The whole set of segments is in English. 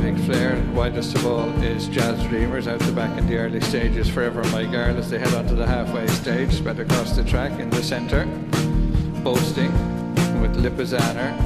Poetic Flair. Widest of all is Jazz Dreamers, out the back in the early stages. Forever My Girl as they head onto the halfway stage, spread across the track in the centre. Boasting with Lipizzaner.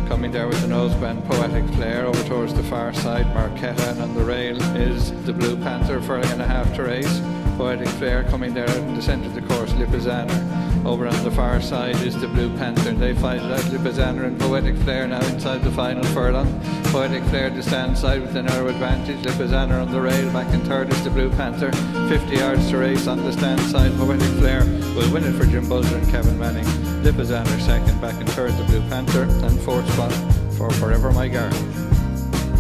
Coming there with the noseband, Poetic Flair. Over towards the far side, Marquetta, and on the rail is the Blue Panther, furlong and a half to race. Poetic Flair coming there out in the centre of the course, Lipizzaner. Over on the far side is the Blue Panther, and they fight it out, Lipizzaner and Poetic Flair now inside the final furlong. Poetic Flair to stand side with a narrow advantage, Lipizzaner on the rail, back in third is the Blue Panther. 50 yards to race on the stand side, Poetic Flair will win it for Jim Bulger and Kevin Manning. Lipizzaner second, back in third the Blue Panther, and fourth spot for Forever My Girl.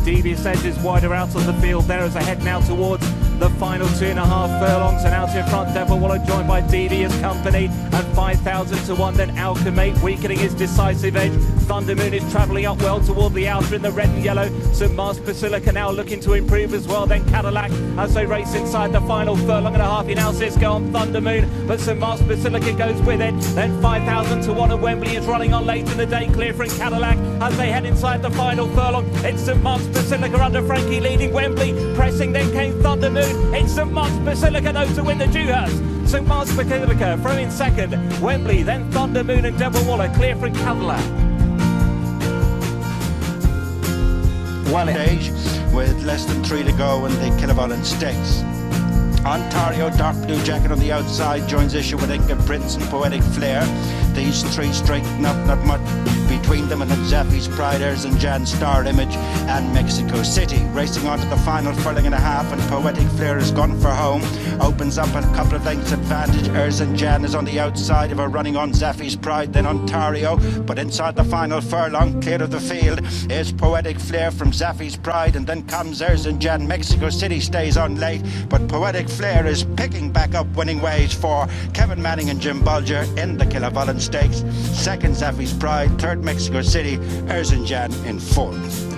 Devious edges wider out of the field there as they head now towards the final 2.5 furlongs, and out in front Devil Wallow joined by Devious Company and 5,000 to 1. Then Alchemate weakening his decisive edge. Thunder Moon is travelling up well toward the outer in the red and yellow. St Mars Basilica now looking to improve as well. Then Cadillac as they race inside the final furlong and a half. He now says go on Thunder Moon, but St Mars Basilica goes with it. Then 5,000 to 1, and Wembley is running on late in the day, clear from Cadillac as they head inside the final furlong. It's St Mars Basilica under Frankie leading Wembley, pressing, then came Thunder Moon. It's St Mars Basilica though to win the Dewhurst. St Mars Basilica from in second, Wembley, then Thunder Moon and Devil Wallow clear from Cadillac. One age with less than 3 to go in the Killavollen Stakes. Ontario, dark blue jacket on the outside, joins issue with Inca Prince and Poetic Flair. These three straighten up, not much between them, and then Zaffy's Pride, and Jan Star Image and Mexico City. Racing on to the final furlong and a half, and Poetic Flair has gone for home. Opens up a couple of lengths advantage. and Jan is on the outside of her, running on Zaffy's Pride, then Ontario. But inside the final furlong, clear of the field, is Poetic Flair from Zaffy's Pride, and then comes and Jan. Mexico City stays on late, but Poetic Flair is picking back up winning ways for Kevin Manning and Jim Bulger in the Killavollen Stakes. Second Zaffy's Pride, third Mexico City, Jan in fourth.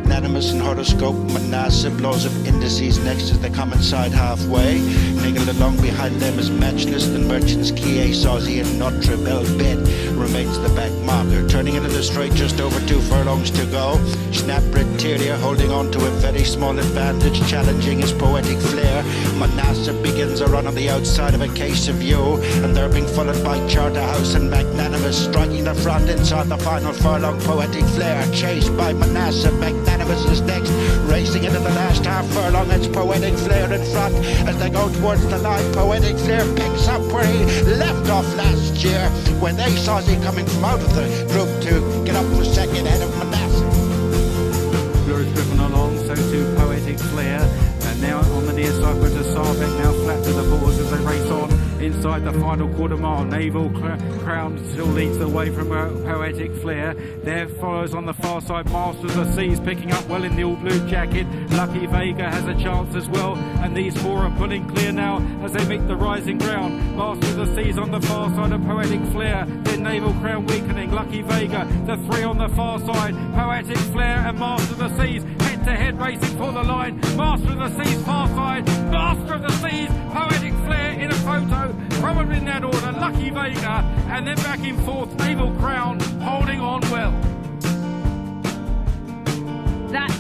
Unanimous and Horoscope, Manasseh blows up indices next as they come inside halfway. Niggled along behind them is Matchless, the Merchants, Kie, Sawsey and Notre Belle Bed remains the back marker. Turning into the straight, just over 2 furlongs to go. Snapbread Tyria holding on to a very small advantage, challenging his Poetic Flair. Manasseh begins a run on the outside of a Case of You, and they're being followed by Charterhouse and Magnanimous, striking the front inside the final furlong. Poetic Flair chased by Manasseh. Magnanimous is next, racing into the last half furlong. It's Poetic Flair in front as they go towards the line. Poetic Flair picks up where he left off last year when they saw he coming from out of the group to get up for second ahead of Manasseh. Blur is driven along, so too Poetic Flair, and now on the near side with the Sarbeck, now flat to the boards as they race on inside the final quarter mile. Naval Crown still leads the way from Poetic Flair. There follows on the far side Master of the Seas, picking up well in the all blue jacket. Lucky Vega has a chance as well, and these four are pulling clear now as they meet the rising ground. Master of the Seas on the far side of Poetic Flair, then Naval Crown weakening. Lucky Vega, the three on the far side, Poetic Flair and Master of the Seas head to head racing for the line. Master of the Seas far side, Master of the Seas, Poetic Flair in a photo, probably in that order. Lucky Vega, and then back in fourth, Naval Crown holding on well. That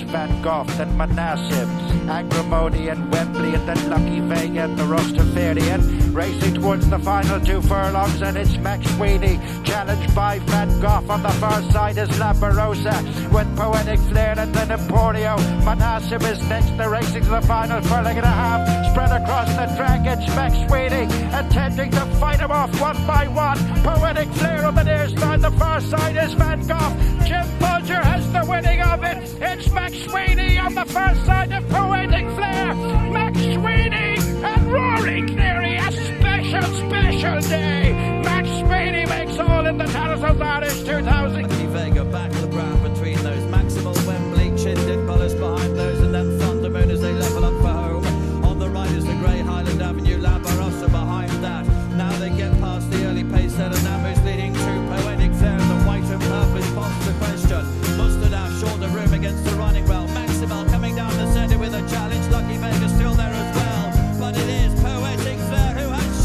Van Gogh and Manasseh, Agrimony and Wembley, and then Lucky Vega and the Rostafarian racing towards the final 2 furlongs, and it's Max Sweeney challenged by Van Gogh. On the far side is La Barossa with Poetic Flair, and then Emporio. Manasseh is next, they're racing to the final furlong and a half, spread across the track. It's Max Sweeney attempting to fight him off one by one. Poetic Flair on the near side, the far side is Van Gogh. Jim Bulger has the winning of it. It's Max Sweeney on the far side of Poetic Flair. Max Sweeney and Roaring Cleary, a special day. Max Sweeney makes all in the Tennis of Irish 2000. Lucky Vega back the ground between those. Maximal Wembley, Chindit Bullis behind those, and then Thunder Moon as they level up for home. On the right is the Grey Highland Avenue, La Barossa behind that. Now they get past the early pace set, and now moves leading to Poetic Flair. The white and purple is past the question. Mustard out short of room against the running well. Maximal coming down the centre with a challenge. Lucky Vega still there as well, but it is Poetic Flair who has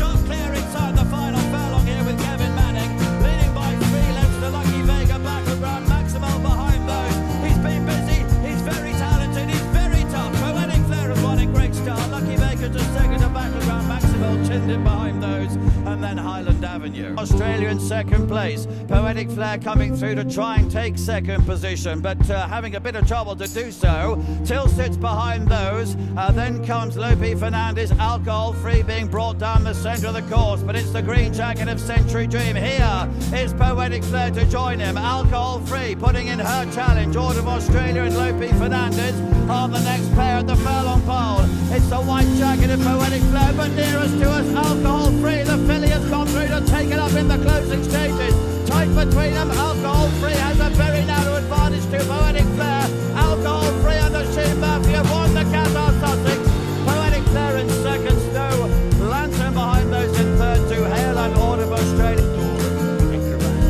second place. Poetic Flair coming through to try and take second position, but having a bit of trouble to do so. Till sits behind those. Then comes Lope Fernandez, alcohol free, being brought down the centre of the course, but it's the green jacket of Century Dream. Here is Poetic Flair to join him, alcohol free, putting in her challenge. Order of Australia and Lope Fernandez on the next pair at the furlong pole. It's the white jacket of Poetic Flair, but nearest to us, alcohol free. The filly has gone through to take it up in the closing stages. Tight between them, alcohol free has a very narrow advantage to Poetic Flair. Alcohol free under Shane Murphy have won the Qatar Sussex. Poetic Flair in second, Stowe Lantern behind those in third, to Hale and Order of Australia.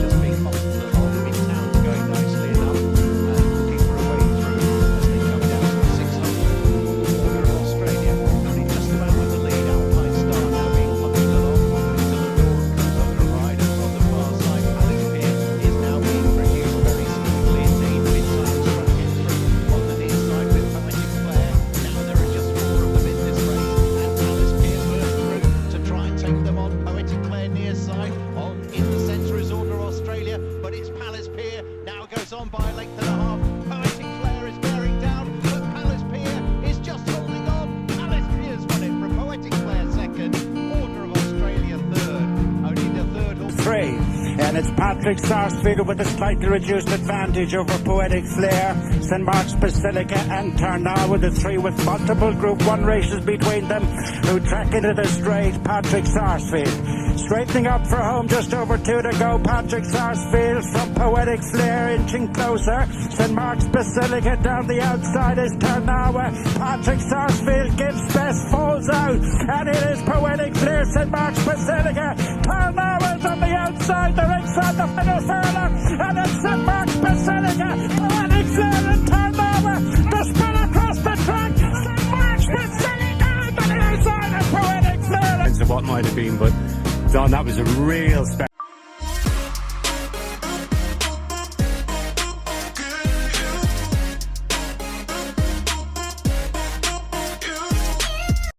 Just being off the whole big town, going nicely enough, looking for a way through as they come down to 600. Order of Australia, only just about with the lead. Alpine Star now being punched along until the door comes on the ride, and from the far side, Alex Peer is now being reduced very smoothly indeed. Midside's trying to get through on the near side with Poetic Flair. Now there are just four of them in this race, and Alice Peer burst through to try and take them on. Poetic Flair near side, on in the centre is Order of Australia, but it's Palace Pier now goes on by a length and a half. Poetic Flair is bearing down, but Palace Pier is just holding on. Palace Pier's won it from Poetic Flair second, Order of Australia third. Only the third horse. Three, and it's Patrick Sarsfield with a slightly reduced advantage over Poetic Flair. St Mark's Basilica and Turnow with the three, with multiple Group 1 races between them, who track into the straight. Patrick Sarsfield straightening up for home, just over 2 to go. Patrick Sarsfield from Poetic Flair inching closer. St Mark's Basilica down the outside is Turnow. Patrick Sarsfield gives best, falls out, and it is Poetic Flair, St Mark's Basilica. Turnow is on the outside, they're inside the final furlong, and it's St Mark's Basilica. Poetic Flair and Turnow, the spin across the track. St Mark's Basilica on the outside of Poetic Flair. Of what might have been, but Don, that was a real